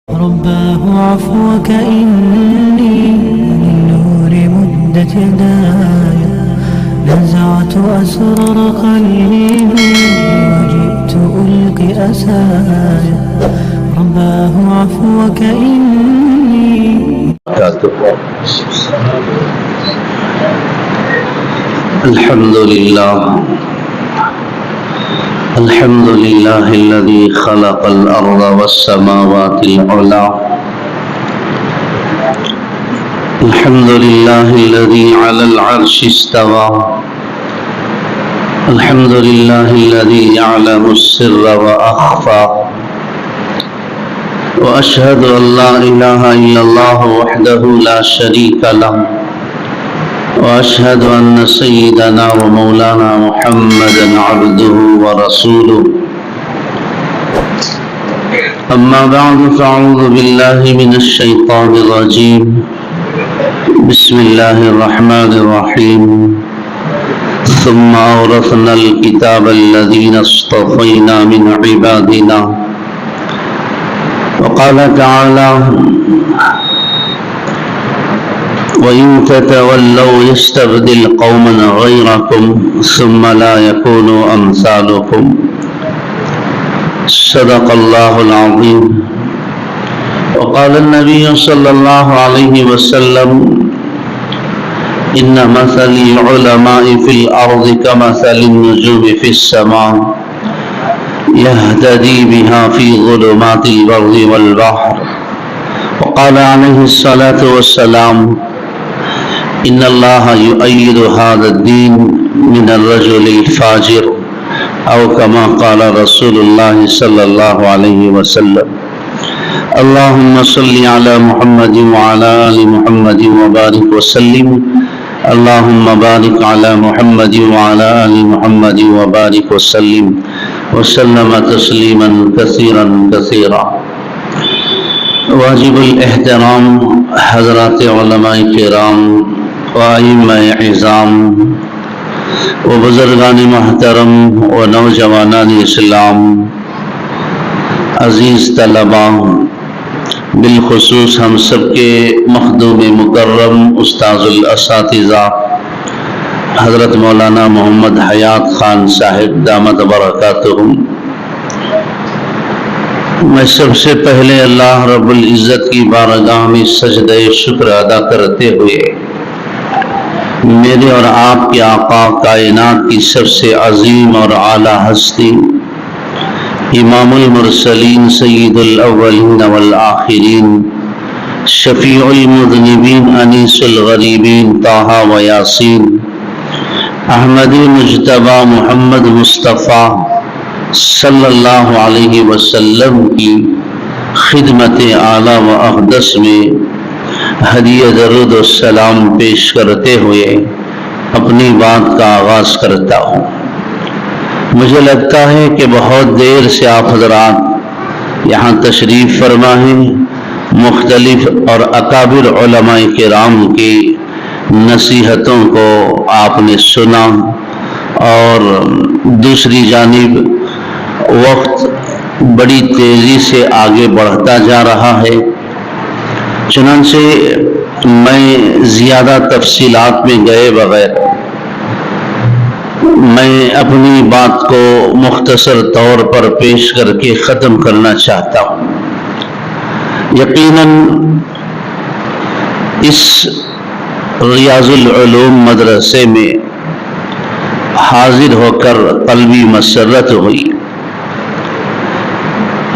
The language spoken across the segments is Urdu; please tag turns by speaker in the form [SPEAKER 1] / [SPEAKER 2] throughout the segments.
[SPEAKER 1] رباه عفوك إني للنور مدت يداي نزعت أسرار قلبي وجئت ألقي أساي رباه عفوك إني
[SPEAKER 2] الحمد لله الذي خلق الأرض والسماوات العلى الحمد لله الذي على العرش استوى الحمد لله الذي يعلم السر وأخفى وأشهد أن لا إله إلا الله وحده لا شريك له وأشهد أن سيدنا ومولانا محمدا عبده ورسوله أما بعد فأعوذ بالله من الشيطان الرجيم بسم الله الرحمن الرحيم ثم أورثنا الكتاب الذين اصطفينا من عبادنا وقال تعالى وَإِن تَتَوَلَّوْا يَسْتَبْدِلْ قَوْمًا غَيْرَكُمْ ثُمَّ لَا يَكُونُوا أَمْثَالَكُمْ صدق الله العظيم وقال النبي صلى الله عليه وسلم إن مثل العلماء في الأرض كمثل النجوم في السماء يهتدي بها في ظلمات البر والبحر وقال عليه الصلاة والسلام إن الله يؤيد هذا الدين من الرجل الفاجر أو كما قال رسول الله صلى الله عليه وسلم اللهم صل على محمد وعلى آل محمد وبارك وسلم اللهم بارك على محمد وعلى آل محمد وبارك وسلم وسلم تسليما كثيرا كثيرا واجب الاحترام حضرات علماء کرام و ائمہ اعظام و بزرگان محترم و نوجوانان اسلام عزیز طلباء بالخصوص ہم سب کے مخدوم مکرم استاذ الاساتذہ حضرت مولانا محمد حیات خان صاحب دامت برکاتہم، میں سب سے پہلے اللہ رب العزت کی بارگاہ میں سجدہ شکر ادا کرتے ہوئے میرے اور آپ کے آقا کائنات کی سب سے عظیم اور اعلیٰ ہستی امام المرسلین سید الاولین والآخرین شفیع المذنبین انیس الغریبین طہ و یاسین احمد مجتبی محمد مصطفیٰ صلی اللہ علیہ وسلم کی خدمت اعلیٰ و اقدس میں ہدیہ درود و سلام پیش کرتے ہوئے اپنی بات کا آغاز کرتا ہوں۔ مجھے لگتا ہے کہ بہت دیر سے آپ حضرات یہاں تشریف فرما ہیں، مختلف اور اکابر علماء کرام کی نصیحتوں کو آپ نے سنا، اور دوسری جانب وقت بڑی تیزی سے آگے بڑھتا جا رہا ہے، چنانچہ میں زیادہ تفصیلات میں گئے بغیر میں اپنی بات کو مختصر طور پر پیش کر کے ختم کرنا چاہتا ہوں۔ یقیناً اس ریاض العلوم مدرسے میں حاضر ہو کر قلبی مسرت ہوئی۔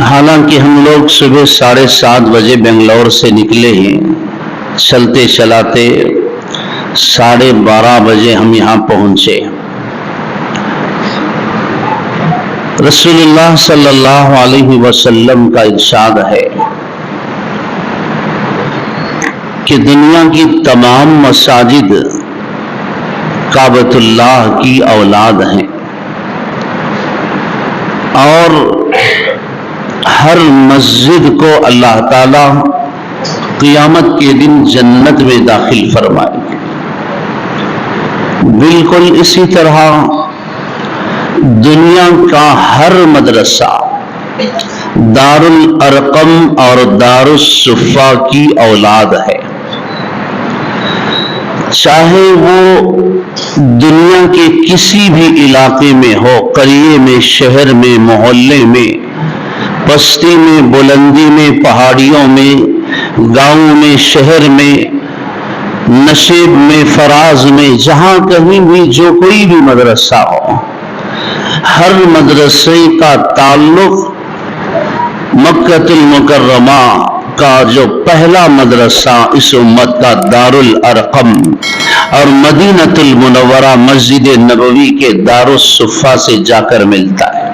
[SPEAKER 2] حالانکہ ہم لوگ صبح 7:30 بجے بنگلور سے نکلے ہیں، چلتے چلاتے 12:30 بجے ہم یہاں پہنچے۔ رسول اللہ صلی اللہ علیہ وسلم کا ارشاد ہے کہ دنیا کی تمام مساجد کعبۃ اللہ کی اولاد ہیں، اور ہر مسجد کو اللہ تعالی قیامت کے دن جنت میں داخل فرمائے گا۔ بالکل اسی طرح دنیا کا ہر مدرسہ دار الارقم اور دار الصفا کی اولاد ہے. چاہے وہ دنیا کے کسی بھی علاقے میں ہو، قریے میں، شہر میں، محلے میں، بستی میں، بلندی میں، پہاڑیوں میں، گاؤں میں، شہر میں، نشیب میں، فراز میں، جہاں کہیں بھی جو کوئی بھی مدرسہ ہو، ہر مدرسے کا تعلق مکہ المکرمہ کا جو پہلا مدرسہ اس امت کا دار الارقم اور مدینہ المنورہ مسجد نبوی کے دار الصفا سے جا کر ملتا ہے.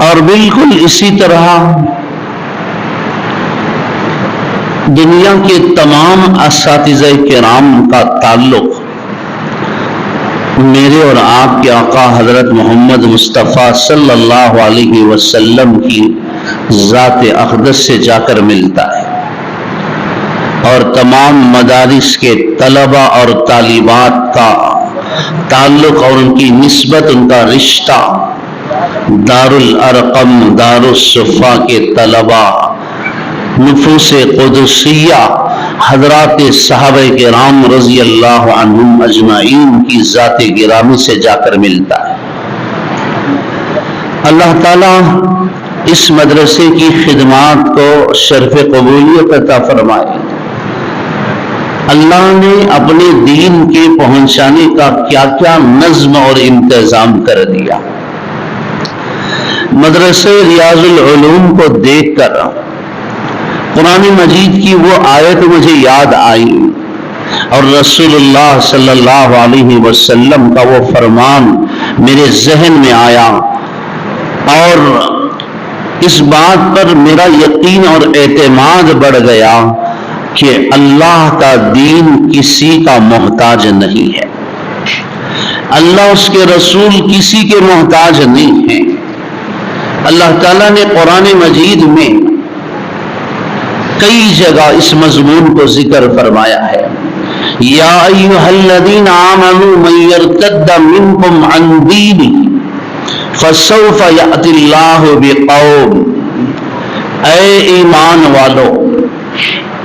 [SPEAKER 2] اور بالکل اسی طرح دنیا کے تمام اساتذہ کرام کا تعلق میرے اور آپ کے آقا حضرت محمد مصطفیٰ صلی اللہ علیہ وسلم کی ذات اقدس سے جا کر ملتا ہے. اور تمام مدارس کے طلبہ اور طالبات کا تعلق اور ان کی نسبت، ان کا رشتہ دار الارقم دار الصفا کے طلبہ، نفوس قدسیہ حضرات صحابہ کرام رضی اللہ عنہم اجمعین کی ذات گرامی سے جا کر ملتا ہے. اللہ تعالیٰ اس مدرسے کی خدمات کو شرف قبولیت عطا فرمائے. اللہ نے اپنے دین کے پہنچانے کا کیا کیا نظم اور انتظام کر دیا. مدرسے ریاض العلوم کو دیکھ کر قرآن مجید کی وہ آیت مجھے یاد آئی اور رسول اللہ صلی اللہ علیہ وسلم کا وہ فرمان میرے ذہن میں آیا، اور اس بات پر میرا یقین اور اعتماد بڑھ گیا کہ اللہ کا دین کسی کا محتاج نہیں ہے. اللہ اس کے رسول کسی کے محتاج نہیں ہیں. اللہ تعالیٰ نے قرآن مجید میں کئی جگہ اس مضمون کو ذکر فرمایا ہے. یا ایھا الذین آمنوا من یرتد منکم عن دینہ فسوف یأتی اللہ بقوم. اے ایمان والو،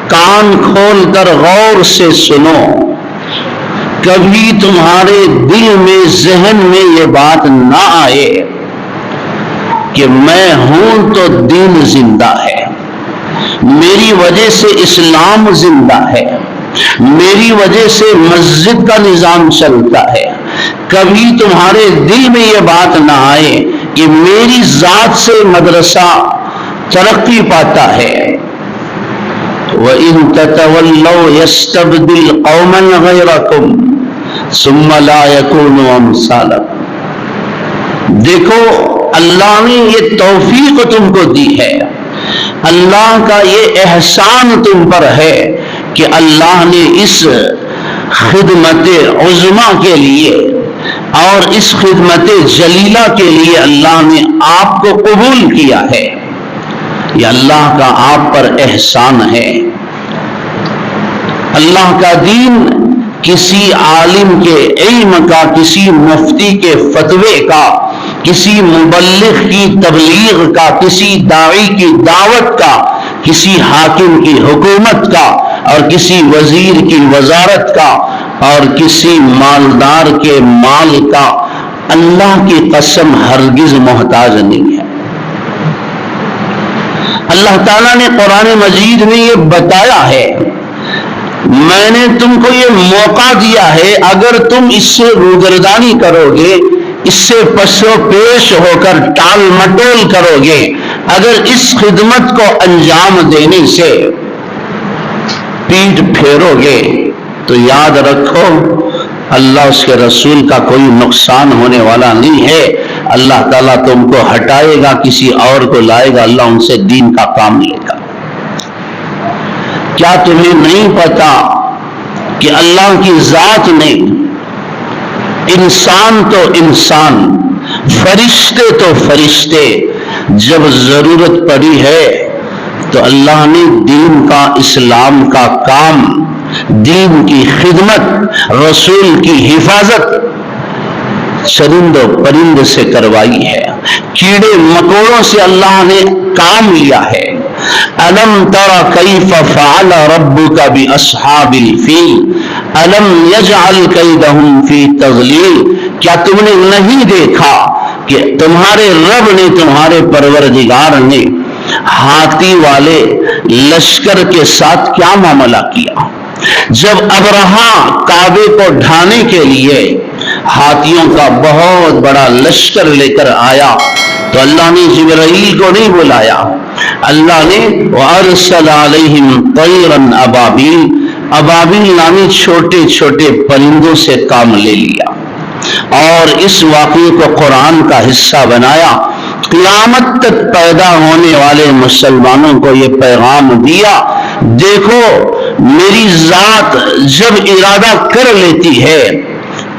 [SPEAKER 2] کان کھول کر غور سے سنو، کبھی تمہارے دل میں ذہن میں یہ بات نہ آئے کہ میں ہوں تو دین زندہ ہے، میری وجہ سے اسلام زندہ ہے، میری وجہ سے مسجد کا نظام چلتا ہے. کبھی تمہارے دل میں یہ بات نہ آئے کہ میری ذات سے مدرسہ ترقی پاتا ہے. وَإِن تَتَوَلَّوْا يَسْتَبْدِلْ قَوْمًا غَيْرَكُمْ ثُمَّ لَا يَكُونُوا أَمْثَالَكُمْ. دیکھو، اللہ نے یہ توفیق تم کو دی ہے، اللہ کا یہ احسان تم پر ہے کہ اللہ نے اس خدمت عظمیٰ کے لیے اور اس خدمت جلیلہ کے لیے اللہ نے آپ کو قبول کیا ہے. یہ اللہ کا آپ پر احسان ہے. اللہ کا دین کسی عالم کے علم کا، کسی مفتی کے فتوے کا، کسی مبلغ کی تبلیغ کا، کسی داعی کی دعوت کا، کسی حاکم کی حکومت کا، اور کسی وزیر کی وزارت کا، اور کسی مالدار کے مال کا اللہ کی قسم ہرگز محتاج نہیں ہے. اللہ تعالیٰ نے قرآن مجید میں یہ بتایا ہے، میں نے تم کو یہ موقع دیا ہے، اگر تم اس سے روگردانی کرو گے، اس سے پسو پیش ہو کر ٹال مٹول کرو گے، اگر اس خدمت کو انجام دینے سے پیٹ پھیرو گے، تو یاد رکھو اللہ اس کے رسول کا کوئی نقصان ہونے والا نہیں ہے. اللہ تعالیٰ تم کو ہٹائے گا، کسی اور کو لائے گا، اللہ ان سے دین کا کام لے گا. کیا تمہیں نہیں پتا کہ اللہ کی ذات نے انسان تو انسان، فرشتے تو فرشتے، جب ضرورت پڑی ہے تو اللہ نے دین کا، اسلام کا کام، دین کی خدمت، رسول کی حفاظت چرند و پرند سے کروائی ہے. کیڑے مکوڑوں سے اللہ نے کام لیا ہے۔ الم تر کیف فعل ربک باصحاب الفیل الم یجعل کیدہم فی تضلیل، کیا تم نے نہیں دیکھا کہ تمہارے رب نے، تمہارے پروردگار نے ہاتھی والے لشکر کے ساتھ کیا معاملہ کیا؟ جب ابرہا کعبے کو ڈھانے کے لیے ہاتھیوں کا بہت بڑا لشکر لے کر آیا تو اللہ نے جبرائیل کو نہیں بلایا، اللہ نے وَأَرْسَلَ عَلَيْهِمْ طَيْرًا أَبَابِيلَ، ابابیل نامی چھوٹے چھوٹے پرندوں سے کام لے لیا، اور اس واقعے کو قرآن کا حصہ بنایا۔ قیامت تک پیدا ہونے والے مسلمانوں کو یہ پیغام دیا، دیکھو میری ذات جب ارادہ کر لیتی ہے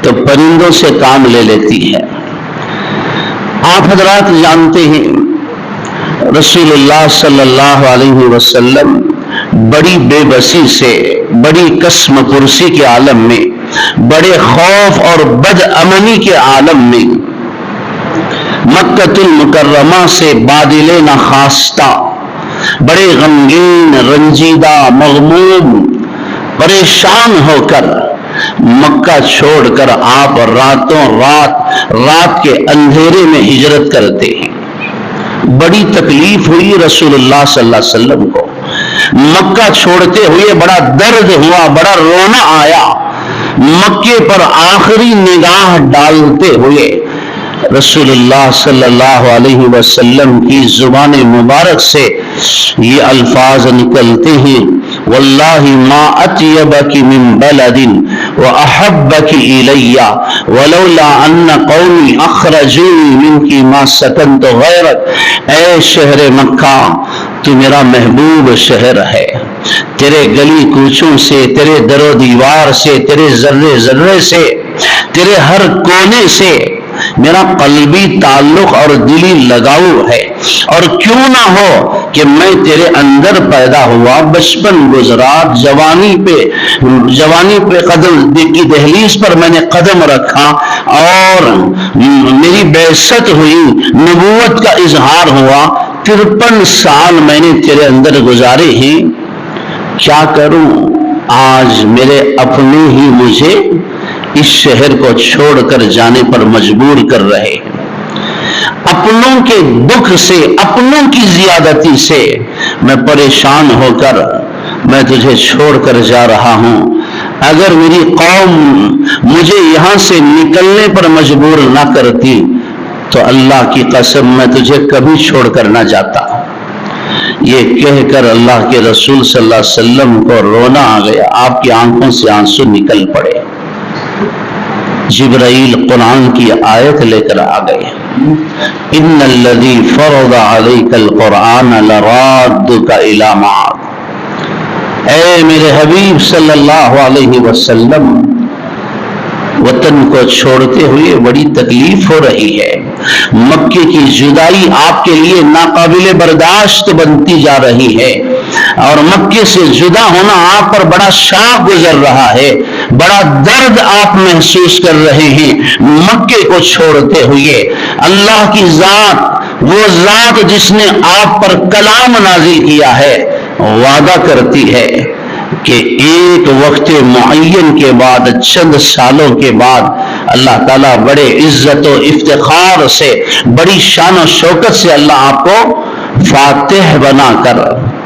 [SPEAKER 2] تو پرندوں سے کام لے لیتی ہے۔ آپ حضرات جانتے ہیں رسول اللہ صلی اللہ علیہ وسلم بڑی بے بسی سے، بڑی قسم پرسی کے عالم میں، بڑے خوف اور بد امنی کے عالم میں مکہ المکرمہ سے بادل نخواستہ، بڑے غمگین، رنجیدہ، مغموم، پریشان ہو کر مکہ چھوڑ کر آپ رات کے اندھیرے میں ہجرت کرتے ہیں۔ بڑی تکلیف ہوئی رسول اللہ صلی اللہ علیہ وسلم کو، مکہ چھوڑتے ہوئے بڑا درد ہوا، بڑا رونا آیا۔ مکے پر آخری نگاہ ڈالتے ہوئے رسول اللہ صلی اللہ علیہ وسلم کی زبان مبارک سے یہ الفاظ نکلتے ہیں، واللہ ما اطیبک من بلد واحبک الی ولولا ان قومی اخرجونی منک ما سکنت غیرک۔ اے شہر مکہ، تو میرا محبوب شہر ہے، تیرے گلی کوچوں سے، تیرے در و دیوار سے، تیرے ذرے ذرے سے، تیرے ہر کونے سے میرا قلبی تعلق اور دلی لگاؤ ہے، اور کیوں نہ ہو کہ میں تیرے اندر پیدا ہوا، بچپن گزرا، جوانی پہ قدم کی دہلیز پر میں نے قدم رکھا اور میری بعثت ہوئی، نبوت کا اظہار ہوا، 53 سال میں نے تیرے اندر گزارے ہیں، کیا کروں؟ آج میرے اپنے ہی مجھے اس شہر کو چھوڑ کر جانے پر مجبور کر رہے ہیں۔ اپنوں کے دکھ سے، اپنوں کی زیادتی سے میں پریشان ہو کر میں تجھے چھوڑ کر جا رہا ہوں۔ اگر میری قوم مجھے یہاں سے نکلنے پر مجبور نہ کرتی تو اللہ کی قسم میں تجھے کبھی چھوڑ کر نہ جاتا۔ یہ کہہ کر اللہ کے رسول صلی اللہ علیہ وسلم کو رونا آ گیا، آپ کی آنکھوں سے آنسو نکل پڑے۔ جبرائیل قرآن کی آیت لے کر آ گئے، ان الذی فرض علیک القرآن لرادک الی معاد۔ اے میرے حبیب صلی اللہ علیہ وسلم، وطن کو چھوڑتے ہوئے بڑی تکلیف ہو رہی ہے، مکے کی جدائی آپ کے لیے ناقابل برداشت بنتی جا رہی ہے، اور مکے سے جدا ہونا آپ پر بڑا شاق گزر رہا ہے، بڑا درد آپ محسوس کر رہے ہیں مکے کو چھوڑتے ہوئے۔ اللہ کی ذات، وہ ذات جس نے آپ پر کلام نازل کیا ہے، وعدہ کرتی ہے کہ ایک وقت معین کے بعد، چند سالوں کے بعد، اللہ تعالیٰ بڑے عزت و افتخار سے، بڑی شان و شوکت سے اللہ آپ کو فاتح بنا کر،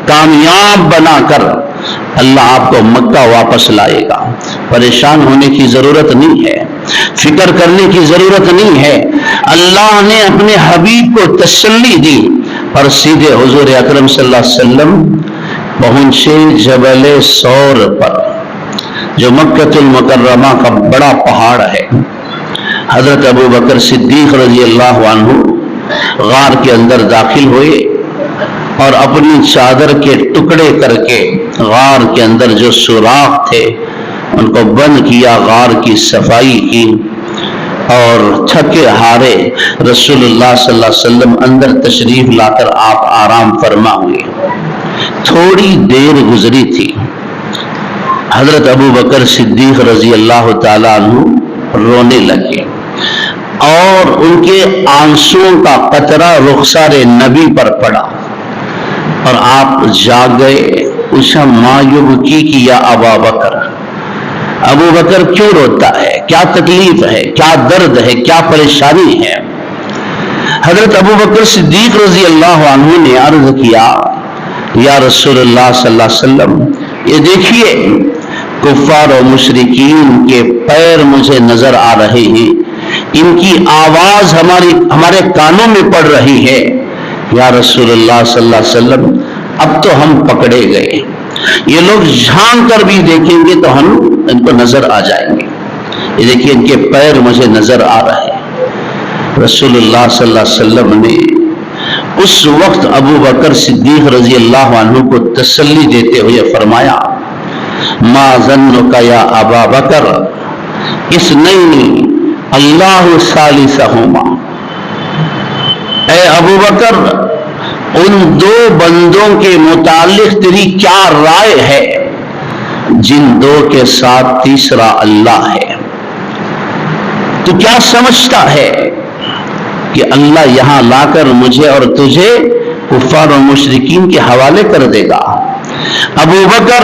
[SPEAKER 2] کامیاب بنا کر اللہ آپ کو مکہ واپس لائے گا۔ پریشان ہونے کی ضرورت نہیں ہے، فکر کرنے کی ضرورت نہیں ہے۔ اللہ نے اپنے حبیب کو تسلی دی اور سیدھے حضور اکرم صلی اللہ علیہ وسلم پہنچے جبل سور پر، جو مکہ المکرمہ کا بڑا پہاڑ ہے۔ حضرت ابو بکر صدیق رضی اللہ عنہ غار کے اندر داخل ہوئے اور اپنی چادر کے ٹکڑے کر کے غار کے اندر جو سوراخ تھے ان کو بند کیا، غار کی صفائی کی، اور تھکے ہارے رسول اللہ صلی اللہ علیہ وسلم اندر تشریف لا کر آپ آرام فرما ہوئے۔ تھوڑی دیر گزری تھی، حضرت ابو بکر صدیق رضی اللہ تعالیٰ عنہ رونے لگے، اور ان کے آنسوؤں کا قطرہ رخسار نبی پر پڑا اور آپ جاگ گئے. پوچھا ما یبکی کی یا ابا بکر، ابو بکر کیوں روتا ہے، کیا تکلیف ہے، کیا درد ہے، کیا پریشانی ہے؟ حضرت ابو بکر صدیق رضی اللہ عنہ نے عرض کیا یا رسول اللہ صلی اللہ علیہ وسلم، یہ دیکھیے کفار و مشرکین کے پیر مجھے نظر آ رہے ہیں، ان کی آواز ہمارے کانوں میں پڑ رہی ہے. یا رسول اللہ صلی اللہ علیہ وسلم اب تو ہم پکڑے گئے، یہ لوگ جھانک کر بھی دیکھیں گے تو ہم ان کو نظر آ جائیں گے. یہ دیکھیے ان کے پیر مجھے نظر آ رہے ہیں. رسول اللہ صلی اللہ علیہ وسلم نے اس وقت ابو بکر صدیق رضی اللہ عنہ کو تسلی دیتے ہوئے فرمایا ما ظنک یا ابا بکر اثنین اللہ ثالثہما، اے ابو بکر ان دو بندوں کے متعلق تیری کیا رائے ہے جن دو کے ساتھ تیسرا اللہ ہے؟ تو کیا سمجھتا ہے کہ اللہ یہاں لا کر مجھے اور تجھے کفار و مشرکین کے حوالے کر دے گا؟ ابو بکر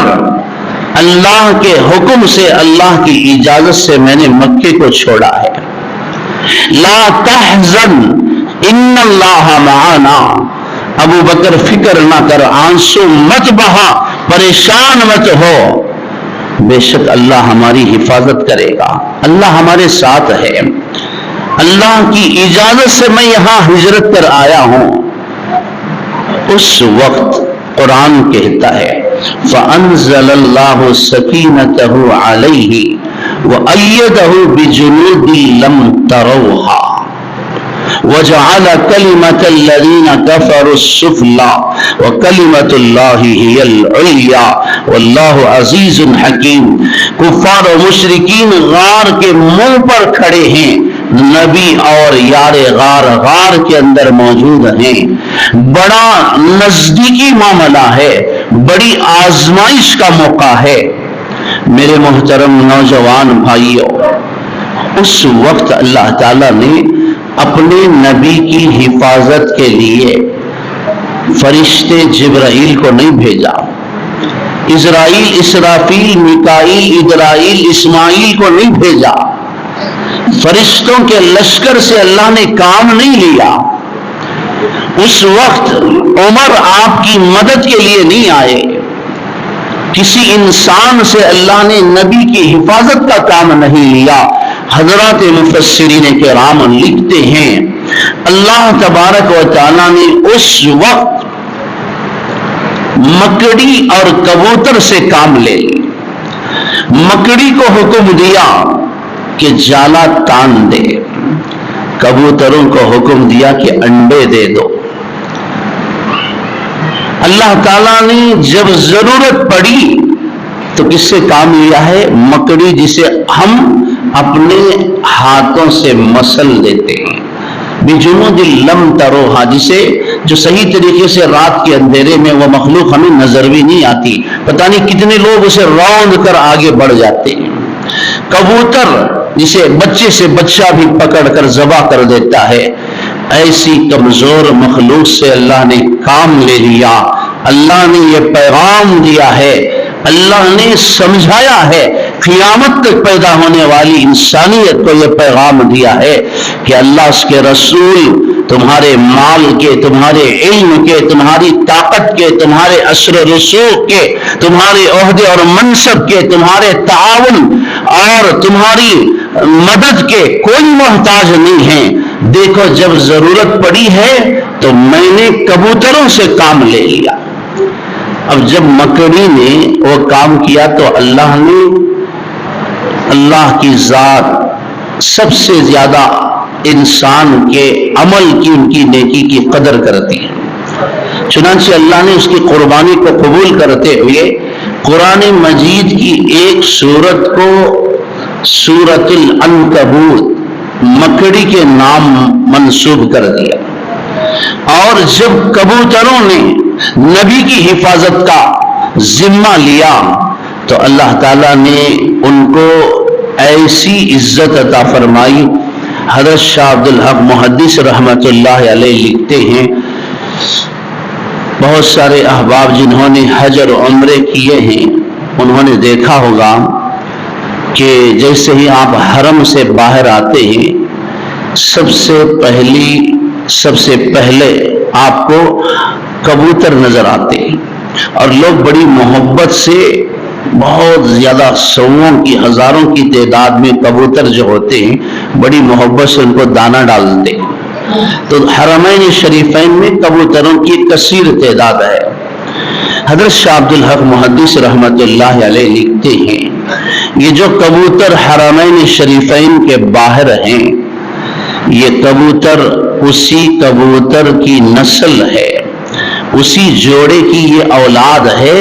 [SPEAKER 2] اللہ کے حکم سے، اللہ کی اجازت سے میں نے مکے کو چھوڑا ہے. لا تحزن ان اللہ معانا، ابو بکر فکر نہ کر، آنسو مت بہا، پریشان مت ہو، بے شک اللہ ہماری حفاظت کرے گا، اللہ ہمارے ساتھ ہے، اللہ کی اجازت سے میں یہاں ہجرت کر آیا ہوں. اس وقت قرآن کہتا ہے فَأَنزَلَ اللَّهُ سَكِينَتَهُ عَلَيْهِ وَأَيَّدَهُ بِجُنُودٍ لَمْ تَرَوْهَا وَجَعَلَ كَلِمَةَ الَّذِينَ كَفَرُوا السُّفْلَىٰ وَكَلِمَةُ اللَّهِ هِيَ الْعُلْيَا وَاللَّهُ عَزِيزٌ حَكِيمٌ. کفار و مشرکین غار کے منہ پر کھڑے ہیں، نبی اور یار غار کے اندر موجود ہیں. بڑا نزدیکی معاملہ ہے، بڑی آزمائش کا موقع ہے. میرے محترم نوجوان بھائیوں، اس وقت اللہ تعالیٰ نے اپنے نبی کی حفاظت کے لیے فرشتے جبرائیل کو نہیں بھیجا، اسرائیل، اسرافیل، میکائیل، ادرائیل، اسماعیل کو نہیں بھیجا. فرشتوں کے لشکر سے اللہ نے کام نہیں لیا. اس وقت عمر آپ کی مدد کے لیے نہیں آئے. کسی انسان سے اللہ نے نبی کی حفاظت کا کام نہیں لیا. حضرات مفسرین کرام لکھتے ہیں اللہ تبارک و تعالیٰ نے اس وقت مکڑی اور کبوتر سے کام لے لی. مکڑی کو حکم دیا کہ جالا تان دے، کبوتروں کو حکم دیا کہ انڈے دے دو. اللہ تعالیٰ نے جب ضرورت پڑی تو کس سے کام لیا ہے؟ مکڑی، جسے ہم اپنے ہاتھوں سے مسل دیتے ہیں. بجنود لم تروہا، جسے جو صحیح طریقے سے رات کے اندھیرے میں وہ مخلوق ہمیں نظر بھی نہیں آتی، پتہ نہیں کتنے لوگ اسے روند کر آگے بڑھ جاتے ہیں. کبوتر جسے بچے سے بچہ بھی پکڑ کر ذبح کر دیتا ہے. ایسی کمزور مخلوق سے اللہ نے کام لے لیا. اللہ نے یہ پیغام دیا ہے، اللہ نے سمجھایا ہے، قیامت تک پیدا ہونے والی انسانیت کو یہ پیغام دیا ہے کہ اللہ اس کے رسول تمہارے مال کے، تمہارے علم کے، تمہاری طاقت کے، تمہارے اثر و رسوخ کے، تمہارے عہدے اور منصب کے، تمہارے تعاون اور تمہاری مدد کے کوئی محتاج نہیں ہے. دیکھو جب ضرورت پڑی ہے تو میں نے کبوتروں سے کام لے لیا. اب جب مکڑی نے وہ کام کیا تو اللہ نے، اللہ کی ذات سب سے زیادہ انسان کے عمل کی، ان کی نیکی کی قدر کرتی ہے. چنانچہ اللہ نے اس کی قربانی کو قبول کرتے ہوئے قرآن مجید کی ایک سورت کو سورۃ العنکبوت، مکڑی کے نام منسوب کر دیا. اور جب کبوتروں نے نبی کی حفاظت کا ذمہ لیا تو اللہ تعالیٰ نے ان کو ایسی عزت عطا فرمائی. حضرت شاہ عبد الحق محدث رحمت اللہ علیہ لکھتے ہیں بہت سارے احباب جنہوں نے حج اور عمرے کیے ہیں انہوں نے دیکھا ہوگا کہ جیسے ہی آپ حرم سے باہر آتے ہیں سب سے پہلے آپ کو کبوتر نظر آتے ہیں اور لوگ بڑی محبت سے بہت زیادہ سوؤں کی ہزاروں کی تعداد میں کبوتر جو ہوتے ہیں بڑی محبت سے ان کو دانہ ڈالتے ہیں. تو حرمین شریفین میں کبوتروں کی کثیر تعداد ہے. حضرت شاہ عبد الحق محدث رحمت اللہ علیہ لکھتے ہیں یہ جو کبوتر حرمین شریفین کے باہر ہیں یہ کبوتر اسی کبوتر کی نسل ہے, اسی جوڑے کی یہ اولاد ہے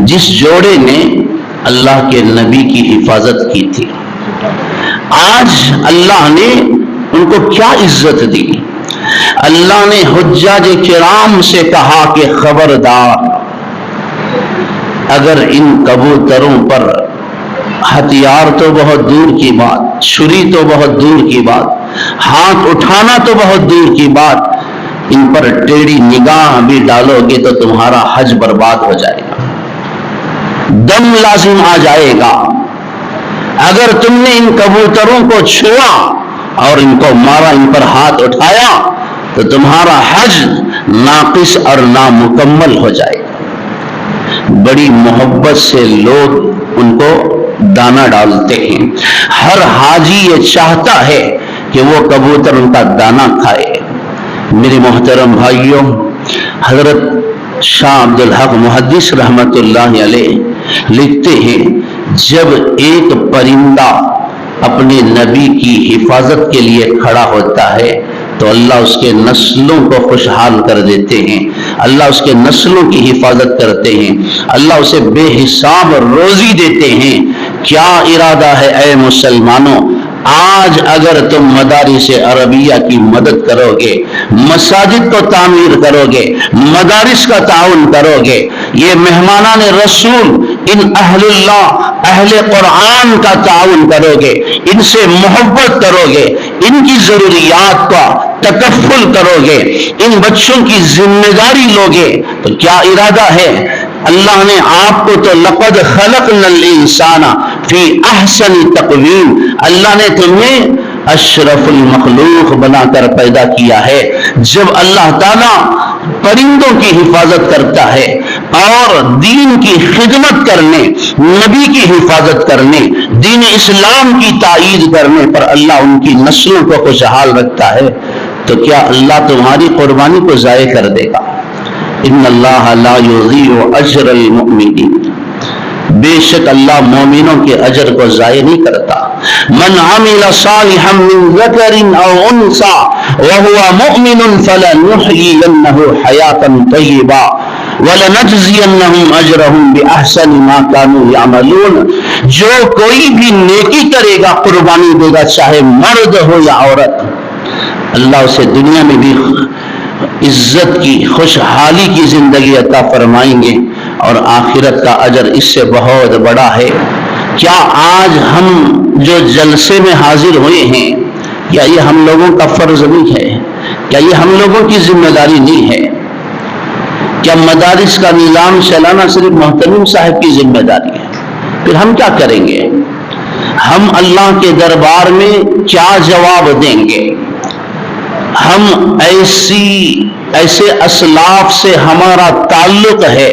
[SPEAKER 2] جس جوڑے نے اللہ کے نبی کی حفاظت کی تھی. آج اللہ نے ان کو کیا عزت دی. اللہ نے حجاج کرام سے کہا کہ خبردار اگر ان کبوتروں پر ہتھیار تو بہت دور کی بات, چھری تو بہت دور کی بات, ہاتھ اٹھانا تو بہت دور کی بات, ان پر ٹیڑھی نگاہ بھی ڈالو گے تو تمہارا حج برباد ہو جائے گا, دم لازم آ جائے گا. اگر تم نے ان کبوتروں کو چھوا اور ان کو مارا, ان پر ہاتھ اٹھایا تو تمہارا حج ناقص اور نامکمل ہو جائے گا. بڑی محبت سے لوگ ان کو دانہ ڈالتے ہیں. ہر حاجی یہ چاہتا ہے کہ وہ کبوتر ان کا دانہ کھائے. میرے محترم بھائیوں, حضرت شاہ عبد الحق محدث رحمت اللہ علیہ لکھتے ہیں جب ایک پرندہ اپنے نبی کی حفاظت کے لیے کھڑا ہوتا ہے تو اللہ اس کے نسلوں کو خوشحال کر دیتے ہیں, اللہ اس کے نسلوں کی حفاظت کرتے ہیں, اللہ اسے بے حساب روزی دیتے ہیں. کیا ارادہ ہے اے مسلمانوں, آج اگر تم مدارس عربیہ کی مدد کرو گے, مساجد کو تعمیر کرو گے, مدارس کا تعاون کرو گے, یہ مہمانان رسول ان اہل اللہ اہل قرآن کا تعاون کرو گے, ان سے محبت کرو گے, ان کی ضروریات کا تکفل کرو گے, ان بچوں کی ذمہ داری لوگے, تو کیا ارادہ ہے. اللہ نے آپ کو تو لقد خلقنا الانسان فی احسن تقویم, اللہ نے تمہیں اشرف المخلوق بنا کر پیدا کیا ہے. جب اللہ تعالیٰ پرندوں کی حفاظت کرتا ہے اور دین کی خدمت کرنے, نبی کی حفاظت کرنے, دین اسلام کی تائید کرنے پر اللہ ان کی نسلوں کو خوشحال رکھتا ہے, تو کیا اللہ تمہاری قربانی کو ضائع کر دے گا. ان اللہ لا یضیع اجر المؤمنین, بے شک اللہ مومنوں کے اجر کو ضائع نہیں کرتا. من عمل صالحا من ذکر او انثى وهو مؤمن فلنحيينه حیاتا طیبا وَلَنَجْزِيَنَّهُمْ أَجْرَهُمْ بِأَحْسَنِ مَا كَانُوا يَعْمَلُونَ. جو کوئی بھی نیکی کرے گا قربانی دے گا, چاہے مرد ہو یا عورت, اللہ اسے دنیا میں بھی عزت کی خوشحالی کی زندگی عطا فرمائیں گے اور آخرت کا اجر اس سے بہت بڑا ہے. کیا آج ہم جو جلسے میں حاضر ہوئے ہیں کیا یہ ہم لوگوں کا فرض نہیں ہے؟ کیا یہ ہم لوگوں کی ذمہ داری نہیں ہے؟ کیا مدارس کا نظام چلانا صرف محترم صاحب کی ذمہ داری ہے؟ پھر ہم کیا کریں گے؟ ہم اللہ کے دربار میں کیا جواب دیں گے؟ ہم ایسے اسلاف سے ہمارا تعلق ہے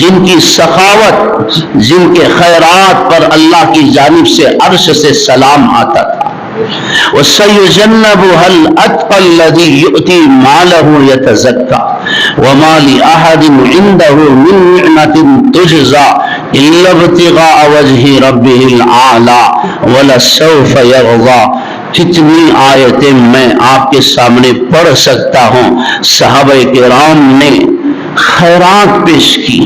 [SPEAKER 2] جن کی سخاوت, جن کے خیرات پر اللہ کی جانب سے عرش سے سلام آتا تھا. وَسَيُجَنَّبُهَا الْأَتْقَى الَّذِي يُؤْتِي مَالَهُ يَتَزَكَّى وَمَا لِأَحَدٍ عِندَهُ مِن نِّعْمَةٍ تُجْزَى إِلَّا ابْتِغَاءَ وَجْهِ رَبِّهِ الْأَعْلَى وَلَسَوْفَ يَرْضَى. کتنی آیتیں میں آپ کے سامنے پڑھ سکتا ہوں. صحابہ کرام نے خیرات پیش کی,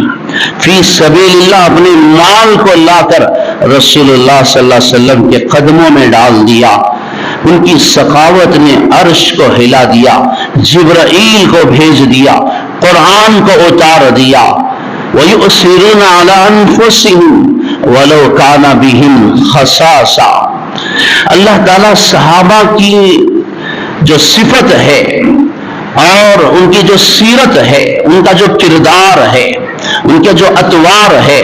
[SPEAKER 2] فی سبیل اللہ اپنے مال کو لا کر رسول اللہ صلی اللہ علیہ وسلم کے قدموں میں ڈال دیا. ان کی سخاوت نے عرش کو ہلا دیا, جبرائیل کو بھیج دیا, قرآن کو اتار دیا. وَيُؤْثِرُونَ عَلَىٰ أَنفُسِهِمْ وَلَوْ كَانَ بِهِمْ خَصَاصَةٌ. اللہ تعالیٰ صحابہ کی جو صفت ہے اور ان کی جو سیرت ہے، ان کا جو کردار ہے، ان کے جو اطوار ہے،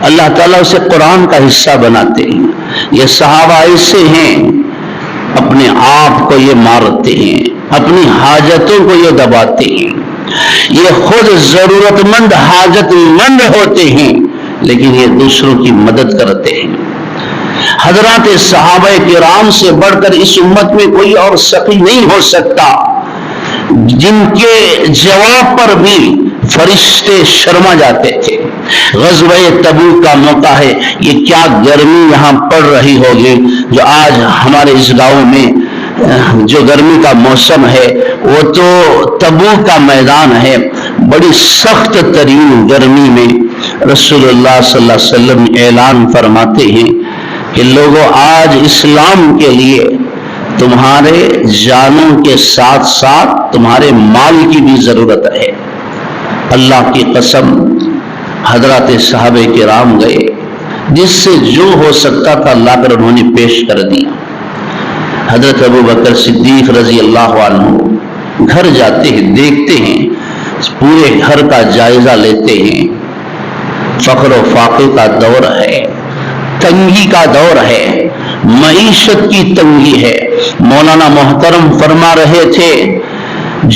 [SPEAKER 2] اللہ تعالیٰ اسے قرآن کا حصہ بناتے ہیں۔ یہ صحابہ ایسے ہیں، اپنے آپ کو یہ مارتے ہیں، اپنی حاجتوں کو یہ دباتے ہیں، یہ خود ضرورت مند حاجت مند ہوتے ہیں لیکن یہ دوسروں کی مدد کرتے ہیں۔ حضرات صحابہ کرام سے بڑھ کر اس امت میں کوئی اور سخی نہیں ہو سکتا، جن کے جواب پر بھی فرشتے شرما جاتے تھے۔ غزوہ تبوک کا موقع ہے، یہ کیا گرمی یہاں پڑ رہی ہوگی جو آج ہمارے اس گاؤں میں جو گرمی کا موسم ہے وہ تو تبوک کا میدان ہے۔ بڑی سخت ترین گرمی میں رسول اللہ صلی اللہ علیہ وسلم اعلان فرماتے ہیں کہ لوگوں، آج اسلام کے لیے تمہارے جانوں کے ساتھ ساتھ تمہارے مال کی بھی ضرورت ہے۔ اللہ کی قسم، حضرات صحابہ کرام گئے، جس سے جو ہو سکتا تھا لا کر انہوں نے پیش کر دیا۔ حضرت ابو بکر صدیق رضی اللہ عنہ گھر جاتے ہیں، دیکھتے ہیں، پورے گھر کا جائزہ لیتے ہیں۔ فقر و فاقے کا دور ہے، تنگی کا دور ہے، معیشت کی تنگی ہے۔ مولانا محترم فرما رہے تھے،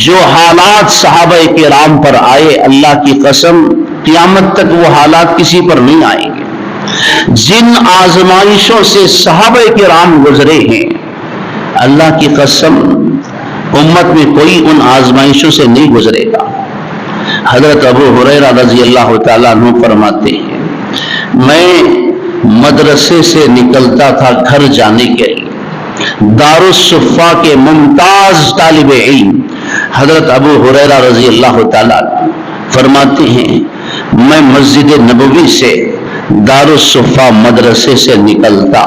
[SPEAKER 2] جو حالات صحابہ کرام پر آئے، اللہ کی قسم قیامت تک وہ حالات کسی پر نہیں آئیں گے۔ جن آزمائشوں سے صحابہ کرام گزرے ہیں، اللہ کی قسم امت میں کوئی ان آزمائشوں سے نہیں گزرے گا۔ حضرت ابو ہریرہ رضی اللہ تعالیٰ عنہ فرماتے ہیں، میں مدرسے سے نکلتا تھا گھر جانے کے لیے، دارالصفا کے ممتاز طالب علم حضرت ابو ہریرہ رضی اللہ تعالیٰ عنہ فرماتے ہیں، میں مسجد نبوی سے دارالصفا مدرسے سے نکلتا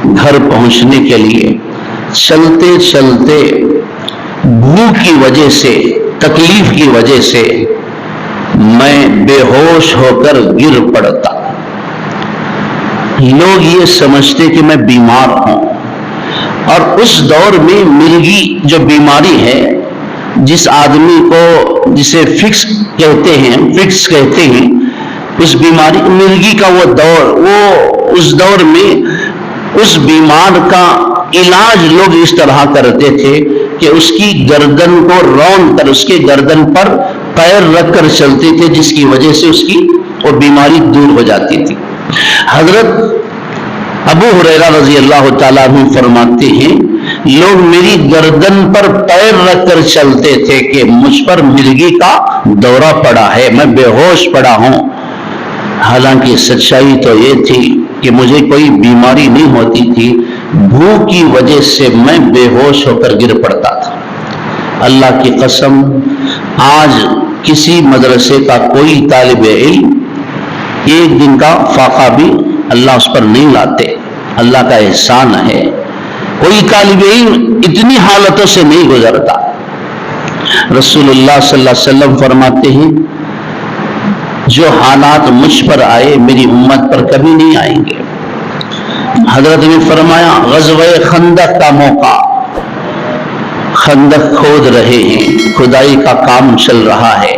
[SPEAKER 2] گھر پہنچنے کے لیے، چلتے چلتے بھوک کی وجہ سے، تکلیف کی وجہ سے میں بے ہوش ہو کر گر پڑتا۔ لوگ یہ سمجھتے کہ میں بیمار ہوں، اور اس دور میں مرگی جو بیماری ہے، جس آدمی کو جسے فکس کہتے ہیں، اس بیماری مرگی کا وہ دور، وہ اس دور میں اس بیمار کا علاج لوگ اس طرح کرتے تھے کہ اس کی گردن کو رون کر اس کے گردن پر پیر رکھ کر چلتے تھے، جس کی وجہ سے اس کی وہ بیماری دور ہو جاتی تھی۔ حضرت ابو ہریرہ رضی اللہ تعالیٰ عنہ فرماتے ہیں، لوگ میری گردن پر پیر رکھ کر چلتے تھے کہ مجھ پر مرگی کا دورہ پڑا ہے، میں بے ہوش پڑا ہوں۔ حالانکہ سچائی تو یہ تھی کہ مجھے کوئی بیماری نہیں ہوتی تھی، بھوک کی وجہ سے میں بے ہوش ہو کر گر پڑتا تھا۔ اللہ کی قسم، آج کسی مدرسے کا کوئی طالب علم ایک دن کا فاقہ بھی اللہ اس پر نہیں لاتے، اللہ کا احسان ہے۔ کوئی طالب علم اتنی حالتوں سے نہیں گزرتا۔ رسول اللہ صلی اللہ علیہ وسلم فرماتے ہیں، جو حالات مجھ پر آئے میری امت پر کبھی نہیں آئیں گے۔ حضرت نے فرمایا، غزوہ خندق کا موقع، خندق کھود رہے ہیں، کھدائی کا کام چل رہا ہے،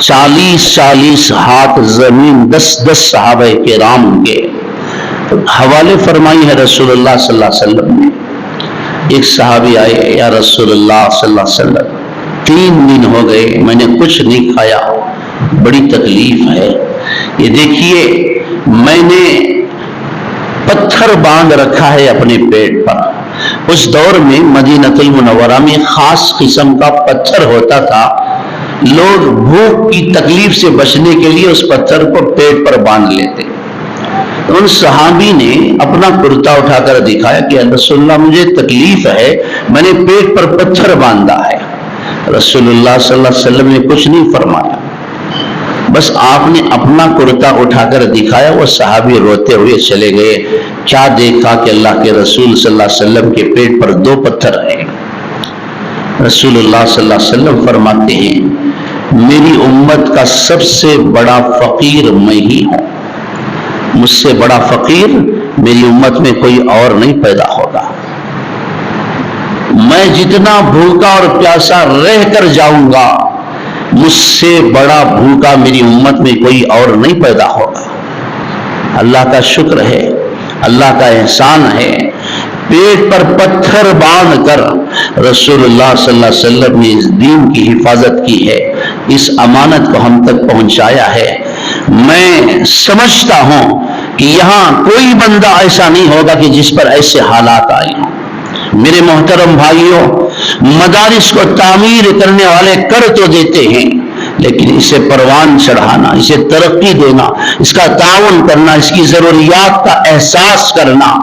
[SPEAKER 2] 40 ہاتھ زمین 10 صحابہ کرام کے حوالے فرمائی ہے رسول اللہ صلی اللہ علیہ وسلم نے۔ ایک صحابی آئے، یا رسول اللہ صلی اللہ علیہ وسلم 3 دن ہو گئے میں نے کچھ نہیں کھایا، بڑی تکلیف ہے، یہ دیکھیے میں نے پتھر باندھ رکھا ہے اپنے پیٹ پر۔ اس دور میں مدینہ المنورہ میں خاص قسم کا پتھر ہوتا تھا، لوگ بھوک کی تکلیف سے بچنے کے لیے اس پتھر کو پیٹ پر باندھ لیتے۔ ان صحابی نے اپنا کرتا اٹھا کر دکھایا کہ رسول اللہ مجھے تکلیف ہے، میں نے پیٹ پر پتھر باندھا ہے۔ رسول اللہ صلی اللہ علیہ وسلم نے کچھ نہیں فرمایا، بس آپ نے اپنا کرتا اٹھا کر دکھایا، وہ صحابی روتے ہوئے چلے گئے۔ کیا دیکھا کہ اللہ کے رسول صلی اللہ علیہ وسلم کے پیٹ پر 2 پتھر ہیں۔ رسول اللہ صلی اللہ علیہ وسلم فرماتے ہیں، میری امت کا سب سے بڑا فقیر میں ہی ہوں، مجھ سے بڑا فقیر میری امت میں کوئی اور نہیں پیدا ہوگا۔ میں جتنا بھوکا اور پیاسا رہ کر جاؤں گا، مجھ سے بڑا بھوکا میری امت میں کوئی اور نہیں پیدا ہوگا۔ اللہ کا شکر ہے، اللہ کا احسان ہے، پیٹ پر پتھر باندھ کر رسول اللہ صلی اللہ علیہ وسلم نے اس دین کی حفاظت کی ہے، اس امانت کو ہم تک پہنچایا ہے۔ میں سمجھتا ہوں کہ یہاں کوئی بندہ ایسا نہیں ہوگا کہ جس پر ایسے حالات آئے ہوں۔ میرے محترم بھائیوں، مدارس کو تعمیر کرنے والے کر تو دیتے ہیں، لیکن اسے پروان چڑھانا، اسے ترقی دینا، اس کا تعاون کرنا، اس کی ضروریات کا احساس کرنا،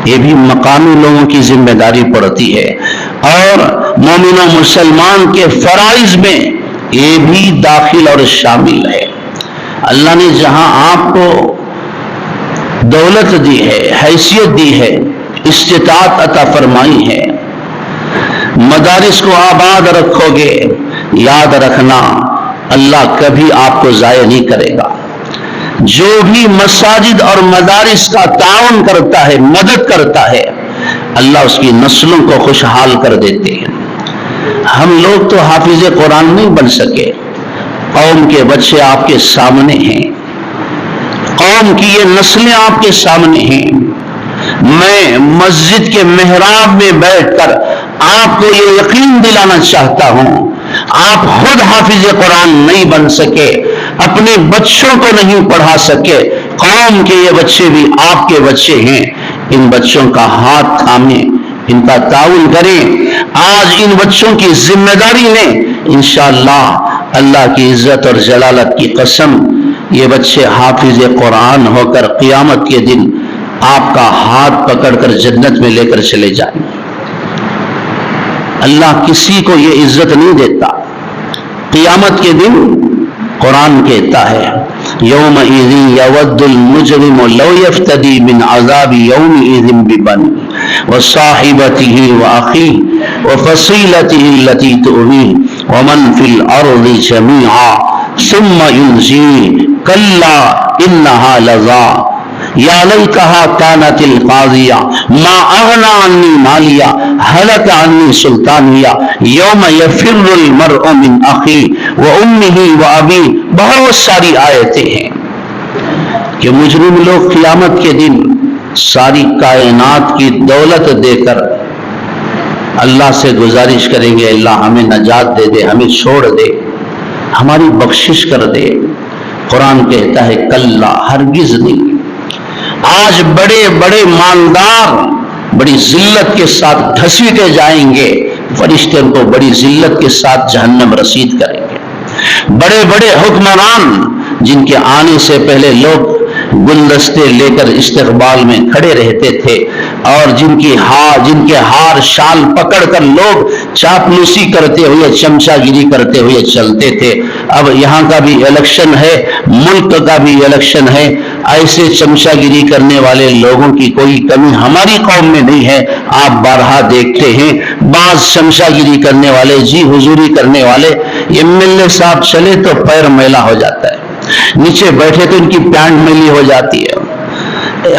[SPEAKER 2] یہ بھی مقامی لوگوں کی ذمہ داری پڑتی ہے، اور مومن و مسلمان کے فرائض میں یہ بھی داخل اور شامل ہے۔ اللہ نے جہاں آپ کو دولت دی ہے، حیثیت دی ہے، استطاعت عطا فرمائی ہے، مدارس کو آباد رکھو گے، یاد رکھنا اللہ کبھی آپ کو ضائع نہیں کرے گا۔ جو بھی مساجد اور مدارس کا تعاون کرتا ہے، مدد کرتا ہے، اللہ اس کی نسلوں کو خوشحال کر دیتے ہیں۔ ہم لوگ تو حافظ قرآن نہیں بن سکے، قوم کے بچے آپ کے سامنے ہیں، قوم کی یہ نسلیں آپ کے سامنے ہیں۔ میں مسجد کے محراب میں بیٹھ کر آپ کو یہ یقین دلانا چاہتا ہوں، آپ خود حافظ قرآن نہیں بن سکے، اپنے بچوں کو نہیں پڑھا سکے، قوم کے یہ بچے بھی آپ کے بچے ہیں۔ ان بچوں کا ہاتھ تھامیں، ان کا تعاون کریں۔ آج ان بچوں کی ذمہ داری لیں، انشاءاللہ اللہ کی عزت اور جلالت کی قسم، یہ بچے حافظ قرآن ہو کر قیامت کے دن آپ کا ہاتھ پکڑ کر جنت میں لے کر چلے جائیں۔ اللہ کسی کو یہ عزت نہیں دیتا۔ قیامت کے دن قرآن کہتا ہے یومئذ یود المجرم لو یفتدی من عذاب یومئذ ببنیہ وصاحبتہ واخیہ وفصیلتہ التی تؤویہ ومن فی الارض جمیعا ثم ینجیہ کلا انہا لظی یا لیتہا کانت القاضیہ ما اغنی عنی مالیہ ہلک عنی سلطانیہ یوم یفر المرء من اخیہ وامہ وابیہ۔ بہت ساری آیتیں ہیں کہ مجرم لوگ قیامت کے دن ساری کائنات کی دولت دے کر اللہ سے گزارش کریں گے، اللہ ہمیں نجات دے دے، ہمیں چھوڑ دے، ہماری بخشش کر دے۔ قرآن کہتا ہے کلا، ہرگز نہیں۔ آج بڑے بڑے مالدار بڑی ذلت کے ساتھ گھسیٹے جائیں گے، فرشتے ان کو بڑی ذلت کے ساتھ جہنم رسید کریں گے۔ بڑے بڑے حکمران جن کے آنے سے پہلے لوگ گلدستے لے کر استقبال میں کھڑے رہتے تھے، اور جن کے ہار شال پکڑ کر لوگ چاپلوسی کرتے ہوئے، چمچا گیری کرتے ہوئے چلتے تھے، اب یہاں کا بھی الیکشن ہے، ملک کا بھی الیکشن ہے۔ ایسے چمچا گیری کرنے والے لوگوں کی کوئی کمی ہماری قوم میں نہیں ہے۔ آپ بارہا دیکھتے ہیں بعض چمچا گیری کرنے والے، جی حضوری کرنے والے، یہ ملنے صاحب چلے تو پیر میلا ہو جاتا ہے، نیچے بیٹھے تو ان کی پینٹ میلی ہو جاتی ہے۔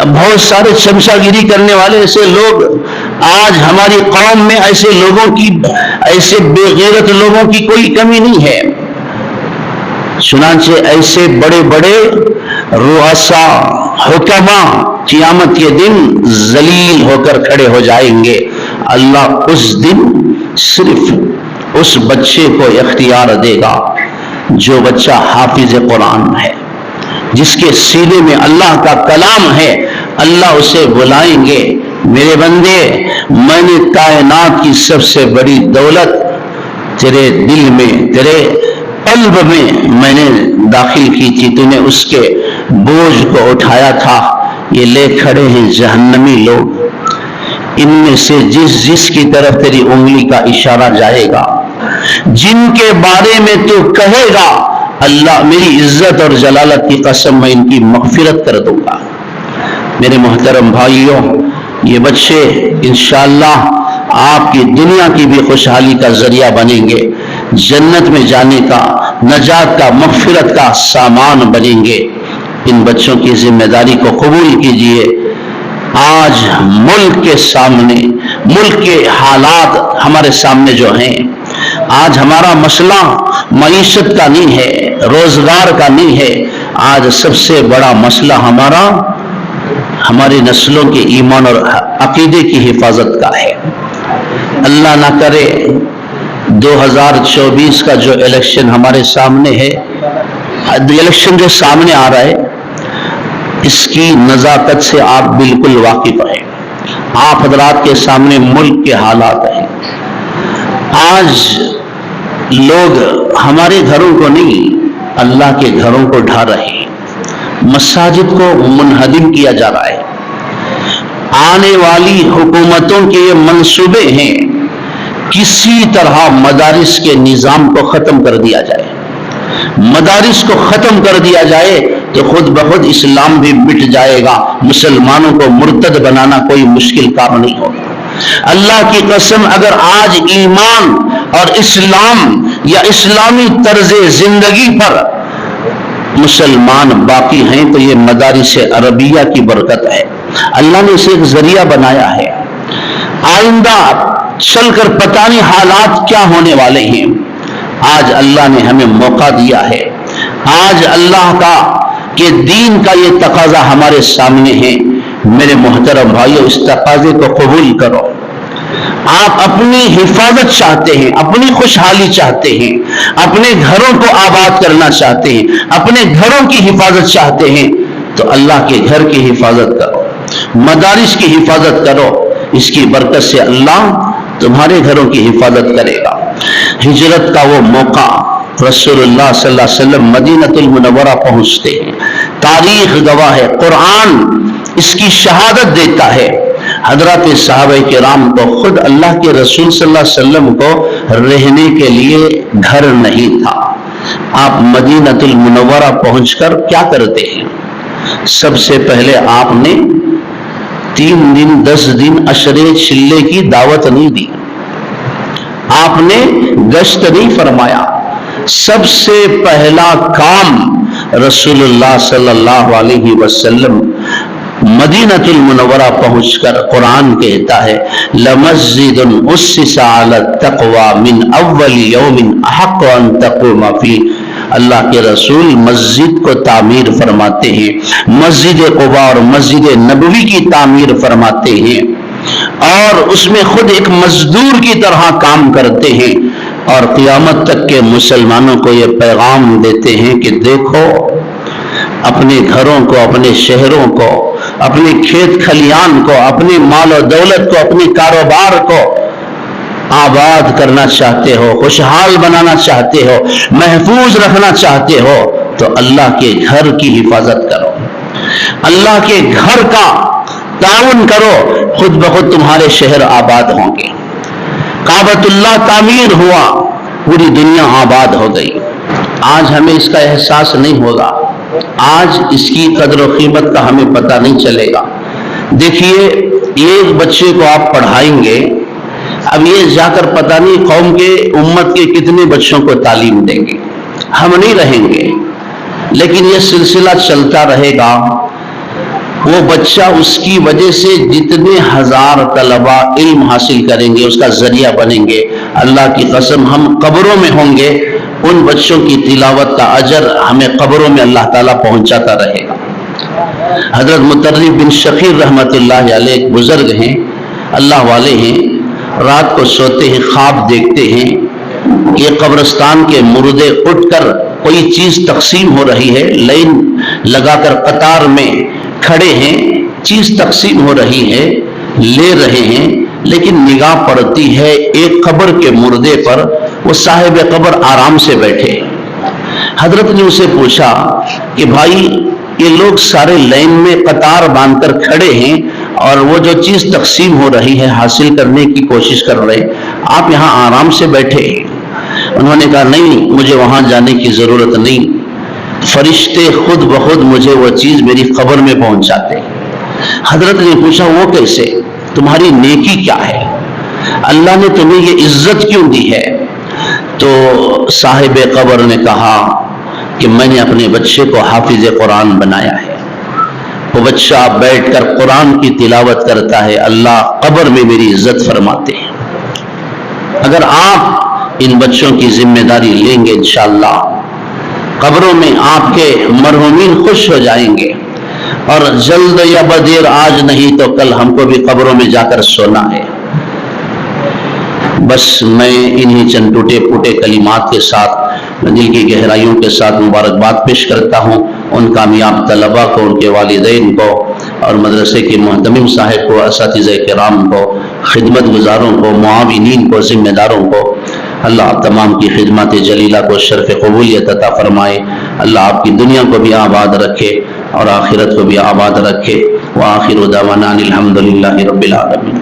[SPEAKER 2] بہت سارے چمچا گیری کرنے والے ایسے لوگ آج ہماری قوم میں، ایسے لوگوں کی، ایسے بے غیرت لوگوں کی کوئی کمی نہیں ہے۔ چنانچہ ایسے بڑے بڑے رؤساء، حکما قیامت کے دن ذلیل ہو کر کھڑے ہو جائیں گے۔ اللہ اس دن صرف اس بچے کو اختیار دے گا جو بچہ حافظ قرآن ہے، جس کے سینے میں اللہ کا کلام ہے۔ اللہ اسے بلائیں گے، میرے بندے، میں نے کائنات کی سب سے بڑی دولت تیرے دل میں، تیرے قلب میں نے داخل کی تھی، تو نے اس کے بوجھ کو اٹھایا تھا۔ یہ لے کھڑے ہیں جہنمی لوگ، ان میں سے جس کی طرف تیری انگلی کا اشارہ جائے گا، جن کے بارے میں تو کہے گا اللہ میری عزت اور جلالت کی قسم میں ان کی مغفرت کر دوں گا۔ میرے محترم بھائیوں، یہ بچے انشاءاللہ آپ کی دنیا کی بھی خوشحالی کا ذریعہ بنیں گے، جنت میں جانے کا، نجات کا، مغفرت کا سامان بنیں گے۔ ان بچوں کی ذمہ داری کو قبول کیجئے، آج ملک کے سامنے، ملک کے حالات ہمارے سامنے جو ہیں، آج ہمارا مسئلہ معیشت کا نہیں ہے، روزگار کا نہیں ہے، آج سب سے بڑا مسئلہ ہماری نسلوں کے ایمان اور عقیدے کی حفاظت کا ہے۔ اللہ نہ کرے 2024 کا جو الیکشن ہمارے سامنے ہے، الیکشن جو سامنے آ رہا ہے، اس کی نزاکت سے آپ بالکل واقف ہیں۔ آپ حضرات کے سامنے ملک کے حالات ہیں۔ آج لوگ ہمارے گھروں کو نہیں، اللہ کے گھروں کو ڈھا رہے ہیں، مساجد کو منہدم کیا جا رہا ہے۔ آنے والی حکومتوں کے یہ منصوبے ہیں، کسی طرح مدارس کے نظام کو ختم کر دیا جائے۔ مدارس کو ختم کر دیا جائے تو خود بخود اسلام بھی مٹ جائے گا، مسلمانوں کو مرتد بنانا کوئی مشکل کام نہیں ہوگا۔ اللہ کی قسم، اگر آج ایمان اور اسلام یا اسلامی طرز زندگی پر مسلمان باقی ہیں تو یہ مدارس عربیہ کی برکت ہے۔ اللہ نے اسے ایک ذریعہ بنایا ہے۔ آئندہ چل کر پتہ نہیں حالات کیا ہونے والے ہیں۔ آج اللہ نے ہمیں موقع دیا ہے، آج اللہ کے دین کا یہ تقاضا ہمارے سامنے ہے۔ میرے محترم بھائیو، اس تقاضے کو قبول کرو۔ آپ اپنی حفاظت چاہتے ہیں، اپنی خوشحالی چاہتے ہیں، اپنے گھروں کو آباد کرنا چاہتے ہیں، اپنے گھروں کی حفاظت چاہتے ہیں، تو اللہ کے گھر کی حفاظت کرو، مدارس کی حفاظت کرو۔ اس کی برکت سے اللہ تمہارے گھروں کی حفاظت کرے گا۔ ہجرت کا وہ موقع، رسول اللہ صلی اللہ علیہ وسلم مدینہ المنورہ پہنچتے ہیں، تاریخ گواہ ہے، قرآن اس کی شہادت دیتا ہے۔ حضرات صحابہ کرام کو، خود اللہ کے رسول صلی اللہ علیہ وسلم کو رہنے کے لیے گھر نہیں تھا۔ آپ مدینہ المنورہ پہنچ کر کیا کرتے ہیں؟ سب سے پہلے آپ نے 3 دن 10 دن عشرے چلے کی دعوت نہیں دی، آپ نے گشت نہیں فرمایا۔ سب سے پہلا کام رسول اللہ صلی اللہ علیہ وسلم مدینہ المنورہ پہنچ کر قرآن کہتا ہے، لَمَسْجِدٌ أُسِّسَ عَلَى التَّقْوَى مِنْ أَوَّلِ يَوْمٍ أَحَقُّ أَن تَقُومَ فِيهِ۔ اللہ کے رسول مسجد کو تعمیر فرماتے ہیں، مسجد قباء اور مسجد نبوی کی تعمیر فرماتے ہیں، اور اس میں خود ایک مزدور کی طرح کام کرتے ہیں، اور قیامت تک کے مسلمانوں کو یہ پیغام دیتے ہیں کہ دیکھو، اپنے گھروں کو، اپنے شہروں کو، اپنے کھیت کھلیان کو، اپنے مال و دولت کو، اپنے کاروبار کو آباد کرنا چاہتے ہو، خوشحال بنانا چاہتے ہو، محفوظ رکھنا چاہتے ہو، تو اللہ کے گھر کی حفاظت کرو، اللہ کے گھر کا تعاون کرو، خود بخود تمہارے شہر آباد ہوں گے۔ کعبۃ اللہ تعمیر ہوا، پوری دنیا آباد ہو گئی۔ آج ہمیں اس کا احساس نہیں ہوگا، آج اس کی قدر و قیمت کا ہمیں پتہ نہیں چلے گا۔ دیکھیے، ایک بچے کو آپ پڑھائیں گے، اب یہ جا کر پتہ نہیں قوم کے، امت کے کتنے بچوں کو تعلیم دیں گے۔ ہم نہیں رہیں گے، لیکن یہ سلسلہ چلتا رہے گا۔ وہ بچہ، اس کی وجہ سے جتنے ہزار طلبہ علم حاصل کریں گے، اس کا ذریعہ بنیں گے۔ اللہ کی قسم، ہم قبروں میں ہوں گے، ان بچوں کی تلاوت کا اجر ہمیں قبروں میں اللہ تعالیٰ پہنچاتا رہے گا۔ حضرت مطرف بن شخیر رحمت اللہ علیہ ایک بزرگ ہیں، اللہ والے ہیں، رات کو سوتے ہیں، خواب دیکھتے ہیں کہ قبرستان کے مردے اٹھ کر کوئی چیز تقسیم ہو رہی ہے، لائن لگا کر قطار میں کھڑے ہیں، چیز تقسیم ہو رہی ہے، لے رہے ہیں، لیکن نگاہ پڑتی ہے ایک قبر کے مردے پر، وہ صاحب قبر آرام سے بیٹھے۔ حضرت نے اسے پوچھا کہ بھائی، یہ لوگ سارے لائن میں قطار باندھ کر کھڑے ہیں، اور وہ جو چیز تقسیم ہو رہی ہے حاصل کرنے کی کوشش کر رہے، آپ یہاں آرام سے بیٹھے ہیں۔ انہوں نے کہا، نہیں، مجھے وہاں جانے کی ضرورت نہیں، فرشتے خود بخود مجھے وہ چیز میری قبر میں پہنچاتے۔ حضرت نے پوچھا، وہ کیسے؟ تمہاری نیکی کیا ہے؟ اللہ نے تمہیں یہ عزت کیوں دی ہے؟ تو صاحب قبر نے کہا کہ میں نے اپنے بچے کو حافظ قرآن بنایا ہے، وہ بچہ بیٹھ کر قرآن کی تلاوت کرتا ہے، اللہ قبر میں میری عزت فرماتے ہیں۔ اگر آپ ان بچوں کی ذمہ داری لیں گے انشاءاللہ، قبروں میں آپ کے مرحومین خوش ہو جائیں گے، اور جلد یا بدیر آج نہیں تو کل ہم کو بھی قبروں میں جا کر سونا ہے۔ بس میں انہی چند ٹوٹے پھوٹے کلمات کے ساتھ دل کی گہرائیوں کے ساتھ مبارکباد پیش کرتا ہوں ان کامیاب طلباء کو، ان کے والدین کو، اور مدرسے کے محتمم صاحب کو، اساتذہ کرام کو، خدمت گزاروں کو، معاونین کو، ذمہ داروں کو۔ اللہ تمام کی خدمات جلیلہ کو شرف قبولیت عطا فرمائے۔ اللہ آپ کی دنیا کو بھی آباد رکھے اور آخرت کو بھی آباد رکھے۔ وآخر دعوانا الحمدللہ رب العالمین۔